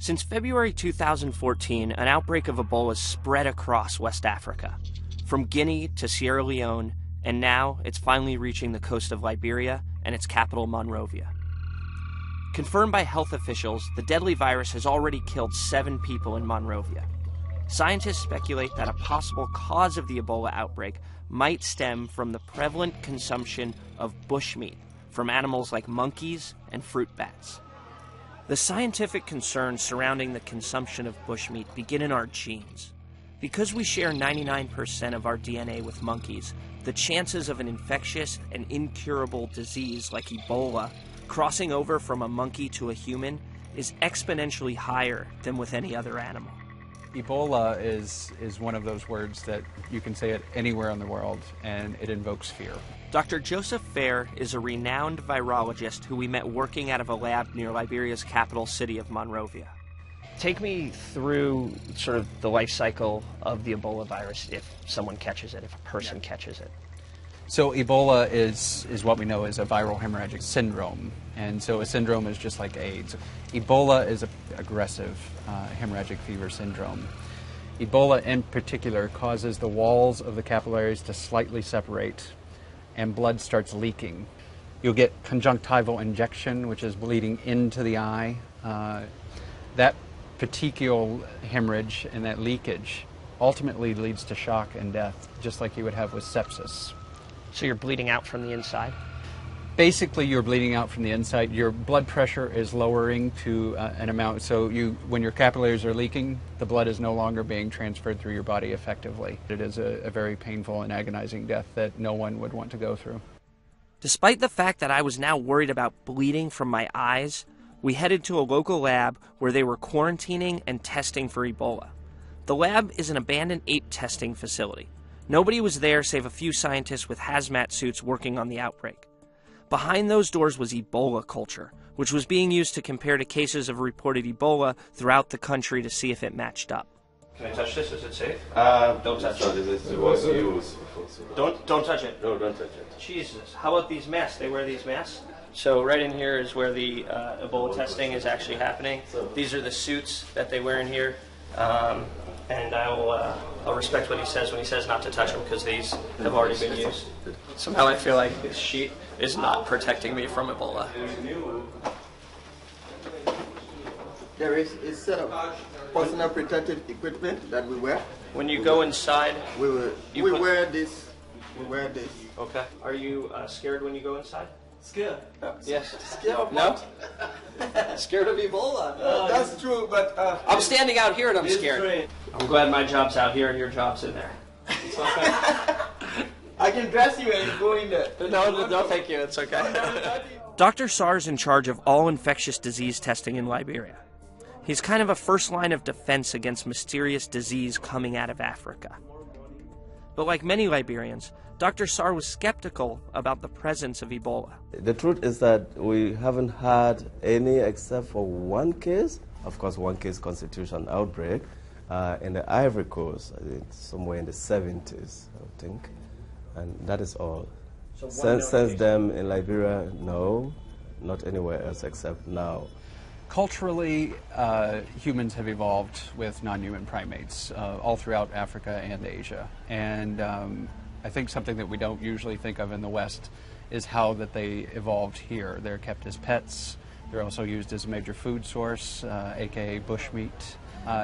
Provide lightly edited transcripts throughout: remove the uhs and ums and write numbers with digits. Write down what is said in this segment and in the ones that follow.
Since February 2014, an outbreak of Ebola spread across West Africa, from Guinea to Sierra Leone, and now it's finally reaching the coast of Liberia and its capital, Monrovia. Confirmed by health officials, the deadly virus has already killed 7 people in Monrovia. Scientists speculate that a possible cause of the Ebola outbreak might stem from the prevalent consumption of bushmeat from animals like monkeys and fruit bats. The scientific concerns surrounding the consumption of bushmeat begin in our genes. Because we share 99% of our DNA with monkeys, the chances of an infectious and incurable disease like Ebola crossing over from a monkey to a human is exponentially higher than with any other animal. Ebola is one of those words that you can say it anywhere in the world, and it invokes fear. Dr. Joseph Fair is a renowned virologist who we met working out of a lab near Liberia's capital city of Monrovia. Take me through sort of the life cycle of the Ebola virus if someone catches it, if a person catches it. So Ebola is what we know as a viral hemorrhagic syndrome, and so a syndrome is just like AIDS. Ebola is an aggressive hemorrhagic fever syndrome. Ebola in particular causes the walls of the capillaries to slightly separate and blood starts leaking. You'll get conjunctival injection, which is bleeding into the eye. That petechial hemorrhage and that leakage ultimately leads to shock and death, just like you would have with sepsis. So you're bleeding out from the inside? Basically, you're bleeding out from the inside. Your blood pressure is lowering to an amount, so when your capillaries are leaking, the blood is no longer being transferred through your body effectively. It is a very painful and agonizing death that no one would want to go through. Despite the fact that I was now worried about bleeding from my eyes, we headed to a local lab where they were quarantining and testing for Ebola. The lab is an abandoned ape testing facility. Nobody was there save a few scientists with hazmat suits working on the outbreak. Behind those doors was Ebola culture, which was being used to compare to cases of reported Ebola throughout the country to see if it matched up. Can I touch this? Is it safe? Don't touch it. It was used. Don't touch it. No, don't touch it. Jesus. How about these masks? They wear these masks? So right in here is where the Ebola testing is actually happening. These are the suits that they wear in here. And I'll respect what he says when he says not to touch them because these have already been used. Somehow I feel like this sheet is not protecting me from Ebola. There is a set of personal protective equipment that we wear. When you go inside, we wear this. We wear this. Okay. Are you scared when you go inside? Scared? Yes. Scared of No? what? Scared of Ebola. That's true, but I'm standing out here and I'm scared. Great. I'm glad my job's out here and your job's in there. It's okay. I can dress you and go in there. No, thank you. It's okay. Dr. Sarr's in charge of all infectious disease testing in Liberia. He's kind of a first line of defense against mysterious disease coming out of Africa. But like many Liberians, Dr. Sarr was skeptical about the presence of Ebola. The truth is that we haven't had any except for one case. Of course, one case constitutes an outbreak in the Ivory Coast, I think somewhere in the 70s, I think. And that is all. So since then in Liberia, no, not anywhere else except now. Culturally, humans have evolved with non-human primates all throughout Africa and Asia. And I think something that we don't usually think of in the West is how that they evolved here. They're kept as pets. They're also used as a major food source, aka bushmeat.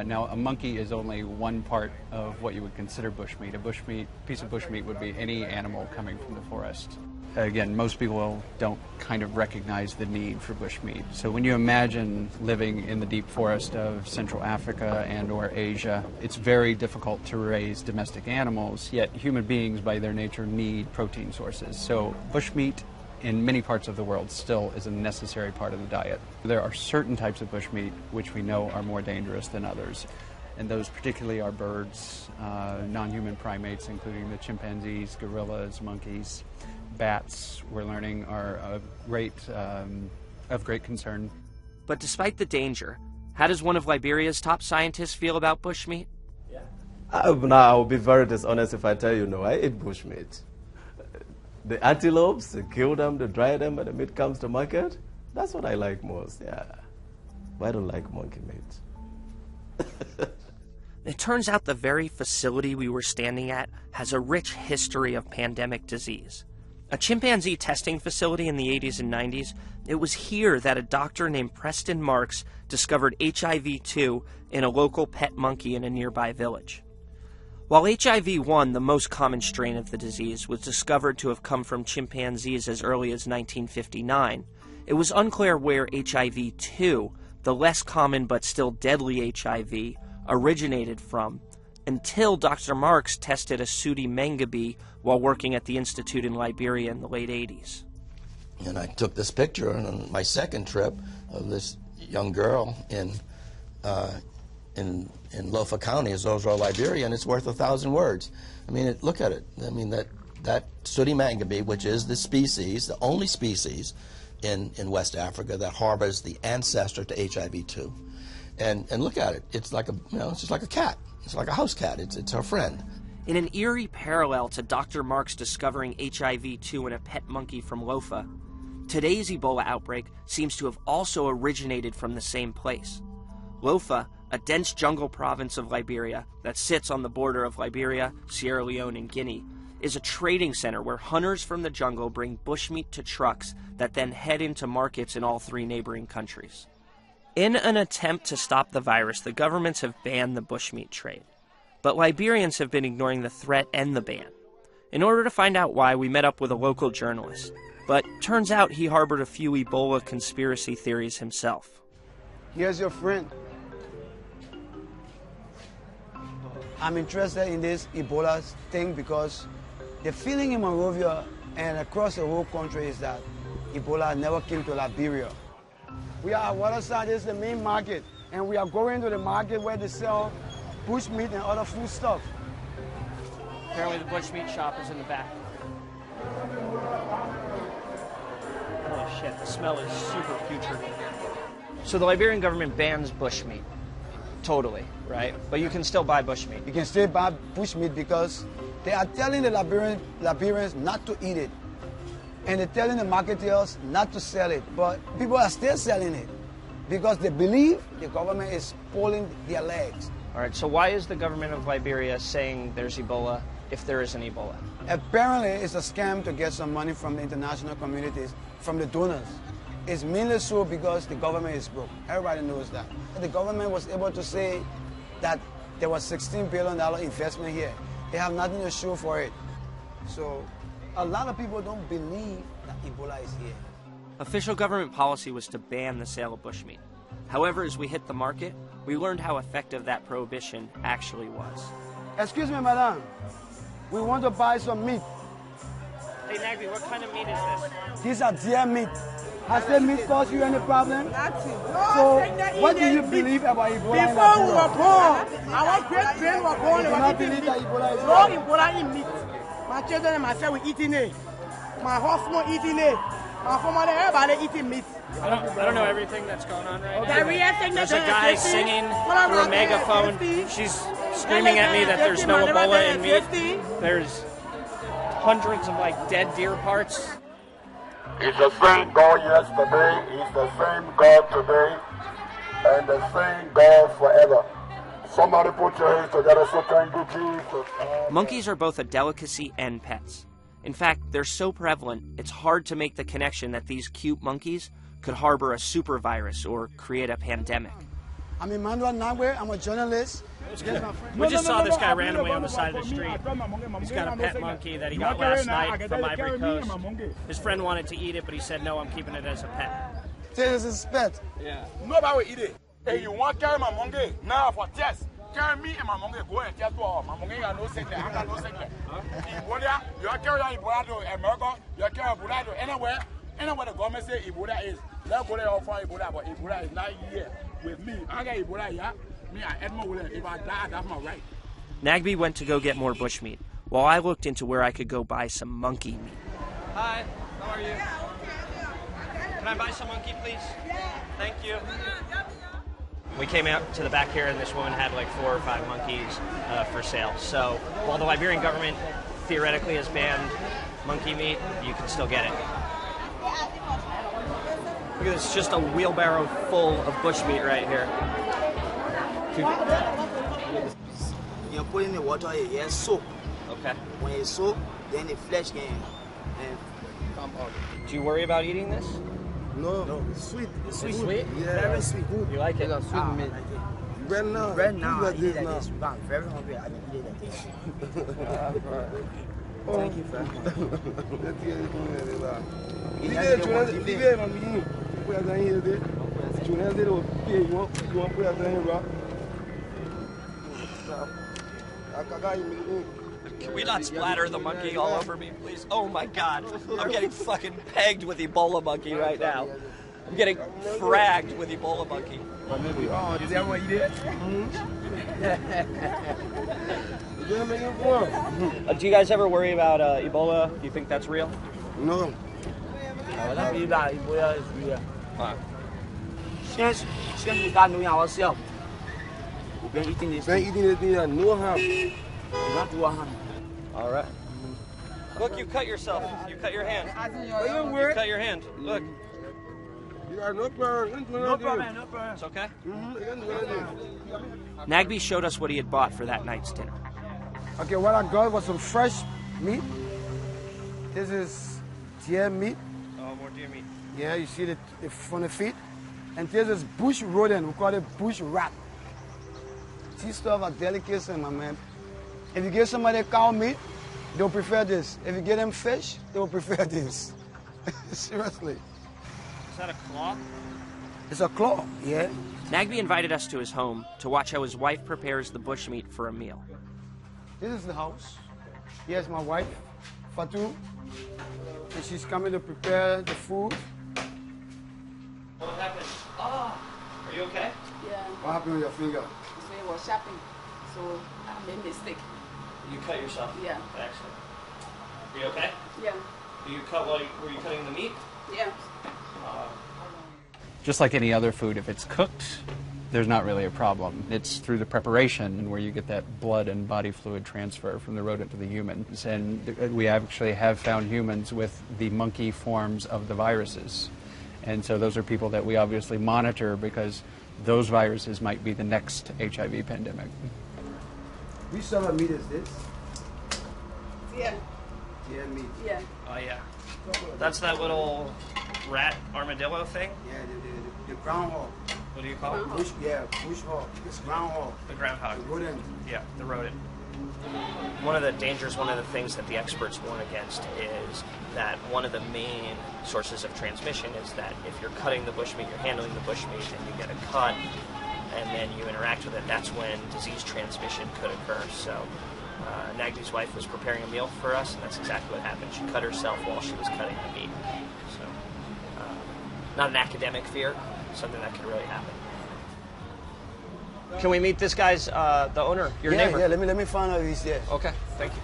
Now, a monkey is only one part of what you would consider bushmeat. A piece of bushmeat would be any animal coming from the forest. Again, most people don't kind of recognize the need for bushmeat. So when you imagine living in the deep forest of Central Africa and or Asia, it's very difficult to raise domestic animals, yet human beings by their nature need protein sources. So bushmeat in many parts of the world still is a necessary part of the diet. There are certain types of bushmeat which we know are more dangerous than others. And those particularly are birds, non-human primates, including the chimpanzees, gorillas, monkeys. Bats, we're learning, are of great concern. But despite the danger, how does one of Liberia's top scientists feel about bushmeat? I will be very dishonest if I tell you, no, I eat bushmeat. The antelopes, they kill them, they dry them, and the meat comes to market. That's what I like most, yeah. But I don't like monkey meat. It turns out the very facility we were standing at has a rich history of pandemic disease. A chimpanzee testing facility in the 80s and 90s, it was here that a doctor named Preston Marks discovered HIV-2 in a local pet monkey in a nearby village. While HIV-1, the most common strain of the disease, was discovered to have come from chimpanzees as early as 1959, it was unclear where HIV-2, the less common but still deadly HIV, originated from, until Dr. Marks tested a sooty mangabey while working at the Institute in Liberia in the late 80s. And I took this picture on my second trip of this young girl in Lofa County, Azozro, Liberia, and it's worth 1,000 words. I mean, look at it. I mean, that sooty mangabey, which is the species, the only species in West Africa that harbors the ancestor to HIV-2. And look at it. It's like it's just like a cat. It's like a house cat. It's her friend. In an eerie parallel to Dr. Marks discovering HIV-2 in a pet monkey from Lofa, today's Ebola outbreak seems to have also originated from the same place. Lofa, a dense jungle province of Liberia that sits on the border of Liberia, Sierra Leone, and Guinea, is a trading center where hunters from the jungle bring bushmeat to trucks that then head into markets in all three neighboring countries. In an attempt to stop the virus, the governments have banned the bushmeat trade. But Liberians have been ignoring the threat and the ban. In order to find out why, we met up with a local journalist. But turns out he harbored a few Ebola conspiracy theories himself. Here's your friend. I'm interested in this Ebola thing because the feeling in Monrovia and across the whole country is that Ebola never came to Liberia. We are at Waterside, this is the main market, and we are going to the market where they sell bushmeat and other food stuff. Apparently the bushmeat shop is in the back. Holy shit, the smell is super putrid. So the Liberian government bans bushmeat. Totally, right? But you can still buy bushmeat. You can still buy bushmeat because they are telling the Liberians not to eat it. And they're telling the marketeers not to sell it. But people are still selling it because they believe the government is pulling their legs. All right, so why is the government of Liberia saying there's Ebola if there isn't Ebola? Apparently, it's a scam to get some money from the international communities, from the donors. It's mainly so because the government is broke. Everybody knows that. The government was able to say that there was $16 billion investment here. They have nothing to show for it. So a lot of people don't believe that Ebola is here. Official government policy was to ban the sale of bushmeat. However, as we hit the market, we learned how effective that prohibition actually was. Excuse me, madam. We want to buy some meat. Hey, Nagby, what kind of meat is this? These are deer meat. Has that meat caused you any problem? Nothing. So, what do you believe about Ebola? Before we were born, our great-grand were born, they were eating meat. No Ebola in meat. My children and myself were eating it. My husband eating it. My family, everybody eating meat. I don't know everything that's going on right now. Okay. There's a guy singing through a megaphone. She's screaming at me that there's no Ebola in meat. There's hundreds of dead deer parts. It's the same God yesterday, it's the same God today, and the same God forever. Somebody put your hands together so thank you, Jesus. Monkeys are both a delicacy and pets. In fact, they're so prevalent, it's hard to make the connection that these cute monkeys could harbor a super virus or create a pandemic. I'm Emmanuel Nagwe, I'm a journalist. We just saw this guy randomly on the side of the street. He's got a pet monkey that he got last night from Ivory Coast. His friend wanted to eat it, but he said, no, I'm keeping it as a pet. This is pet. Yeah. Nobody will eat it. Hey, you want to carry my monkey? Now for test. Carry me and my monkey, go and test for my monkey got no sickness. I got no sickness. Ebola, you are carrying Ebola to America, you are carrying Ebola to anywhere the government say Ebola is. Let's go there and find Ebola, but Ebola is not here with me. I got Ebola here. Me and Edmund Williams, if I die, that's my right. Nagby went to go get more bushmeat, while I looked into where I could go buy some monkey meat. Hi, how are you? Can I buy some monkey, please? Thank you. We came out to the back here, and this woman had 4 or 5 monkeys for sale. So while the Liberian government theoretically has banned monkey meat, you can still get it. Look at this, just a wheelbarrow full of bushmeat right here. You put in the water, you soak. Okay. When you soak, then the flesh can come out. Do you worry about eating this? No, it's sweet. It's sweet? Yeah. Very sweet. You like it? It's sweet meat. Bread now. Bread now, I eat it like now. this. I'm very hungry, I eat it like this. Thank you very much. Can we not splatter the monkey all over me, please? Oh my God, I'm getting fucking pegged with Ebola monkey right now. I'm getting fragged with Ebola monkey. Oh, is that what you did? Do you guys ever worry about Ebola? Do you think that's real? No. I don't believe that Ebola is real. Wow. Since we start knowing ourselves, we've been eating this. Been eating this thing, no harm. Not to harm. All right. Look, you cut yourself. You cut your hand. You cut your hand. Look. You got no problem. No problem, no problem. It's okay? Nagby showed us what he had bought for that night's dinner. Okay, what I got was some fresh meat. This is deer meat. Oh, more deer meat. Yeah, you see the from the feet. And this is bush rodent. We call it bush rat. These stuff are delicacy, my man. If you give somebody cow meat, they'll prefer this. If you give them fish, they will prefer this. Seriously. Is that a claw? It's a claw, yeah. Nagby invited us to his home to watch how his wife prepares the bushmeat for a meal. This is the house. Here's my wife, Fatou. And she's coming to prepare the food. What happened? Oh, are you okay? Yeah, What happened with your finger? so it was shopping, so I made mistake. You cut yourself? Yeah. Excellent. Are you okay? Yeah, You cut while were you cutting the meat? yeah. Just like any other food, if it's cooked, there's not really a problem. It's through the preparation where you get that blood and body fluid transfer from the rodent to the humans. And we actually have found humans with the monkey forms of the viruses. And so those are people that we obviously monitor because those viruses might be the next HIV pandemic. Which sort of meat is this? Yeah, Deer meat. yeah. Oh yeah. That's that little rat armadillo thing? Yeah, the groundhog. What do you call it? Bush hog. It's groundhog. The groundhog. The rodent. Yeah, the rodent. One of the dangers, one of the things that the experts warn against is that one of the main sources of transmission is that if you're cutting the bushmeat, you're handling the bushmeat, and you get a cut, and then you interact with it, that's when disease transmission could occur. So Nagby's wife was preparing a meal for us, and that's exactly what happened. She cut herself while she was cutting the meat. So not an academic fear, something that could really happen. Can we meet this guy's, the owner, your neighbor? Yeah, let me find out if he's there. Okay, thank you.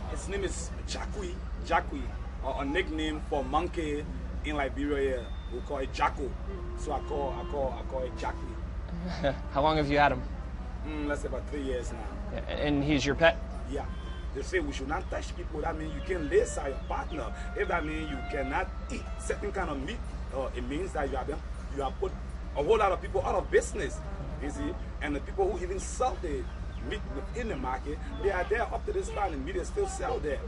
His name is Jacqui, or a nickname for monkey in Liberia. We call it Jacko. So I call it Jacqui. How long have you had him? Let's say about 3 years now. And he's your pet? Yeah. They say we should not touch people. That means you can lay aside your partner. If that means you cannot eat certain kind of meat, it means that you have put a whole lot of people out of business. You see, and the people who even sell the meat within the market, they are there up to this time. The meat is still sold there.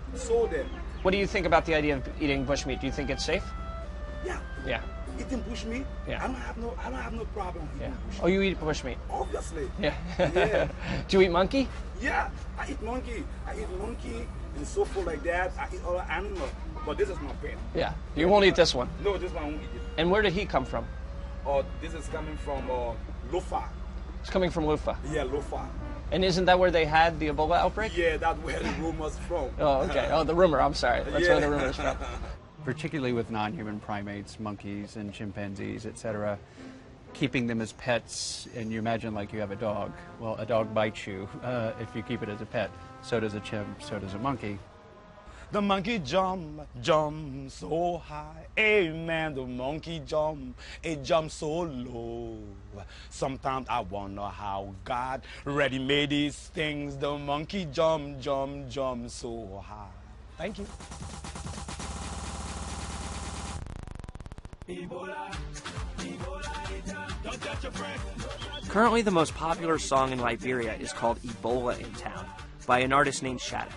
What do you think about the idea of eating bushmeat? Do you think it's safe? Yeah. Yeah. Eating bushmeat, Yeah. I don't have no problem eating bushmeat. Oh, you eat bushmeat? Obviously. Yeah. Yeah. Do you eat monkey? Yeah, I eat monkey and so forth like that. I eat other animals, but this is my pet. Yeah. You won't eat this one? No, this one I won't eat it. And where did he come from? This is coming from Lofa. It's coming from Lufa. Yeah, Lofa. And isn't that where they had the Ebola outbreak? Yeah, that's where the rumor's from. Oh, okay. Oh, the rumor. I'm sorry. That's where the rumor's from. Particularly with non-human primates, monkeys and chimpanzees, etc., keeping them as pets, and you imagine like you have a dog. Well, a dog bites you if you keep it as a pet. So does a chimp, so does a monkey. The monkey jump so high. Amen, the monkey jump, it jump so low. Sometimes I wonder how God ready made these things. The monkey jump so high. Thank you. Ebola, don't touch your friend. Currently, the most popular song in Liberia is called Ebola in Town by an artist named Shadow.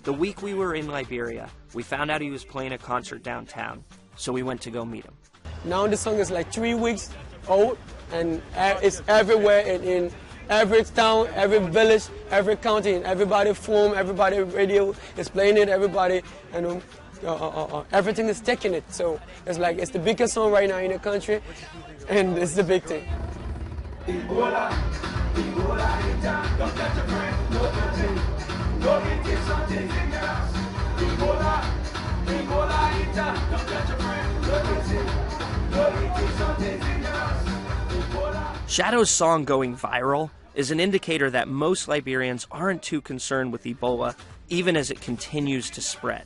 The week we were in Liberia, we found out he was playing a concert downtown, so we went to go meet him. Now the song is like 3 weeks old, and it's everywhere in every town, every village, every county, and everybody phone, everybody radio is playing it, everybody, and everything is taking it. So it's like it's the biggest song right now in the country, and it's the big thing. Ebola, Ebola in town, don't touch a friend, no touching, no eating something dangerous. Ebola, Ebola in town, don't touch a friend, no touching, no eating something dangerous. Ebola. Shadow's song going viral is an indicator that most Liberians aren't too concerned with Ebola, even as it continues to spread.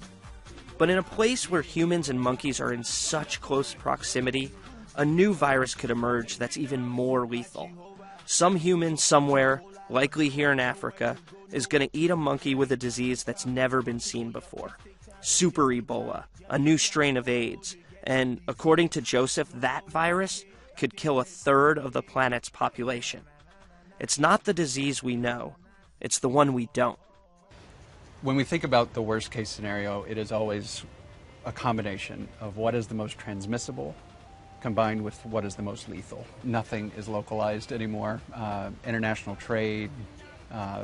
But in a place where humans and monkeys are in such close proximity, a new virus could emerge that's even more lethal. Some human somewhere, likely here in Africa, is going to eat a monkey with a disease that's never been seen before. Super Ebola, a new strain of AIDS, and according to Joseph, that virus could kill 1/3 of the planet's population. It's not the disease we know, it's the one we don't. When we think about the worst case scenario, it is always a combination of what is the most transmissible combined with what is the most lethal. Nothing is localized anymore. International trade,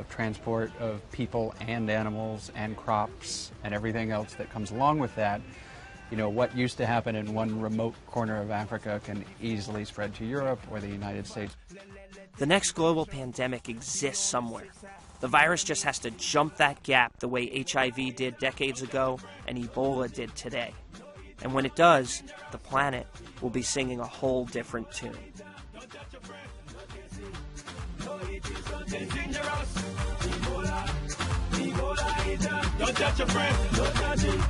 transport of people and animals and crops and everything else that comes along with that. You know, what used to happen in one remote corner of Africa can easily spread to Europe or the United States. The next global pandemic exists somewhere. The virus just has to jump that gap the way HIV did decades ago and Ebola did today. And when it does, the planet will be singing a whole different tune. Don't touch a friend, no touching.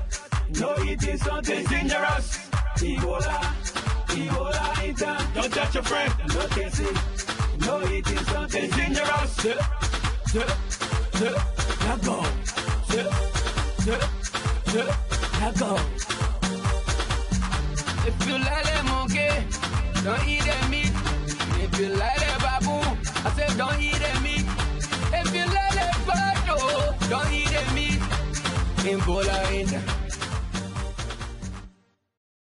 No eating something dangerous. Ebola, Ebola in town. Don't touch a friend, no kissing. No eating something dangerous. Let go. Let go. If you like the monkey, don't eat the meat. If you like the baboon, I said don't eat the meat. If you like the bird, don't eat the meat. Ebola in town.